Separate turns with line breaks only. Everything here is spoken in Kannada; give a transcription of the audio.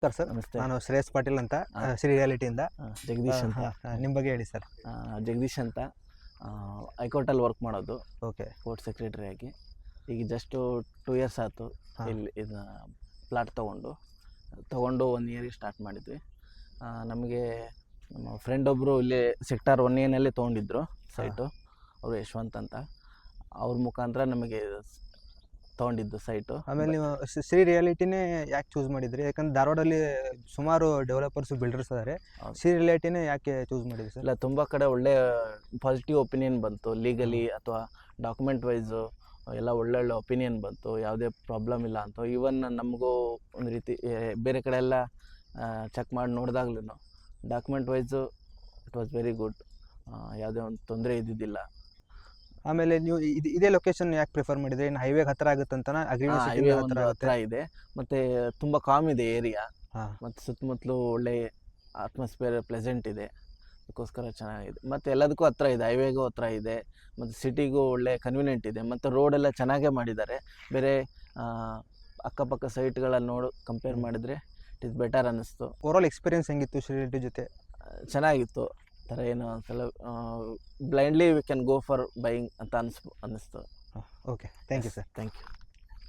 ಸರ್ ಸರ್
ನಮಸ್ತೆ.
ನಾನು ಶ್ರೇಯಸ್ ಪಾಟೀಲ್ ಅಂತ ಶ್ರೀ ರಿಯಾಲಿಟಿಯಿಂದ.
ಜಗದೀಶ್ ಅಂತ.
ನಿಮ್ಮ ಬಗ್ಗೆ ಹೇಳಿ ಸರ್.
ಜಗದೀಶ್ ಅಂತ ಹೈಕೋರ್ಟಲ್ಲಿ ವರ್ಕ್ ಮಾಡೋದು,
ಓಕೆ.
ಕೋರ್ಟ್ ಸೆಕ್ರೆಟರಿ ಆಗಿ. ಈಗ ಜಸ್ಟು 2 years ಆಯಿತು ಇಲ್ಲಿ ಇದನ್ನ ಪ್ಲಾಟ್ ತೊಗೊಂಡು 1 year ಸ್ಟಾರ್ಟ್ ಮಾಡಿದ್ವಿ. ನಮಗೆ ನಮ್ಮ ಫ್ರೆಂಡ್ ಒಬ್ಬರು ಇಲ್ಲಿ ಸೆಕ್ಟಾರ್ 1A ತೊಗೊಂಡಿದ್ರು ಸೈಟು, ಅವರು ಯಶವಂತ್ ಅಂತ. ಅವ್ರ ಮುಖಾಂತರ ನಮಗೆ ತೊಗೊಂಡಿದ್ದು ಸೈಟು.
ಆಮೇಲೆ ನೀವು ಶ್ರೀ ರಿಯಾಲಿಟಿನೇ ಯಾಕೆ ಚೂಸ್ ಮಾಡಿದ್ರಿ? ಯಾಕಂದ್ರೆ ಧಾರವಾಡಲ್ಲಿ ಸುಮಾರು ಡೆವಲಪರ್ಸ್ ಬಿಲ್ಡರ್ಸ್ ಇದ್ದಾರೆ. ಶ್ರೀ ರಿಯಾಲಿಟಿನೇ ಯಾಕೆ ಚೂಸ್ ಮಾಡಿದ್ರಿ ಸರ್?
ಇಲ್ಲ, ತುಂಬ ಕಡೆ ಒಳ್ಳೆ ಪಾಸಿಟಿವ್ ಒಪಿನಿಯನ್ ಬಂತು. ಲೀಗಲಿ ಅಥವಾ ಡಾಕ್ಯುಮೆಂಟ್ ವೈಸು ಎಲ್ಲ ಒಳ್ಳೊಳ್ಳೆ ಒಪಿನಿಯನ್ ಬಂತು. ಯಾವುದೇ ಪ್ರಾಬ್ಲಮ್ ಇಲ್ಲ ಅಂತ. ಈವನ್ ನಮಗೂ ಒಂದು ರೀತಿ ಬೇರೆ ಕಡೆ ಎಲ್ಲ ಚೆಕ್ ಮಾಡಿ ನೋಡಿದಾಗ್ಲೂ document wise it was very good. ಯಾವುದೇ ಒಂದು ತೊಂದರೆ ಇದ್ದಿದ್ದಿಲ್ಲ.
ಆಮೇಲೆ ನೀವು ಇದೇ ಲೊಕೇಶನ್ ಯಾಕೆ ಪ್ರಿಫರ್ ಮಾಡಿದ್ರಿ? ಏನು ಹೈವೇಗೆ ಹತ್ತಿರ ಆಗುತ್ತಂತ?
ಹೈವೇ ಹತ್ರ ಇದೆ, ಮತ್ತು ತುಂಬ ಕಾಮ್ ಇದೆ ಏರಿಯಾ, ಮತ್ತು ಸುತ್ತಮುತ್ತಲು ಒಳ್ಳೆ ಅಟ್ಮಾಸ್ಫಿಯರ್ ಪ್ಲೆಸೆಂಟ್ ಇದೆ, ಅದಕ್ಕೋಸ್ಕರ ಚೆನ್ನಾಗಿದೆ. ಮತ್ತು ಎಲ್ಲದಕ್ಕೂ ಹತ್ರ ಇದೆ, ಹೈವೇಗೂ ಹತ್ರ ಇದೆ, ಮತ್ತು ಸಿಟಿಗೂ ಒಳ್ಳೆ ಕನ್ವೀನಿಯೆಂಟ್ ಇದೆ, ಮತ್ತು ರೋಡೆಲ್ಲ ಚೆನ್ನಾಗೇ ಮಾಡಿದ್ದಾರೆ. ಬೇರೆ ಅಕ್ಕಪಕ್ಕ ಸೈಟ್ಗಳಲ್ಲಿ ಕಂಪೇರ್ ಮಾಡಿದರೆ ಇಟ್ ಇಸ್ ಬೆಟರ್ ಅನ್ನಿಸ್ತು.
ಓವರಾಲ್ ಎಕ್ಸ್ಪೀರಿಯನ್ಸ್ ಹೆಂಗಿತ್ತು ಶ್ರೀ ರಿಯಾಲಿಟಿ ಜೊತೆ?
ಚೆನ್ನಾಗಿತ್ತು. ಥರ ಏನು ಒಂದ್ಸಲ blindly we can go for buying ಅಂತ ಅನ್ನಿಸ್ತು.
Okay, thank you sir.
Thank you.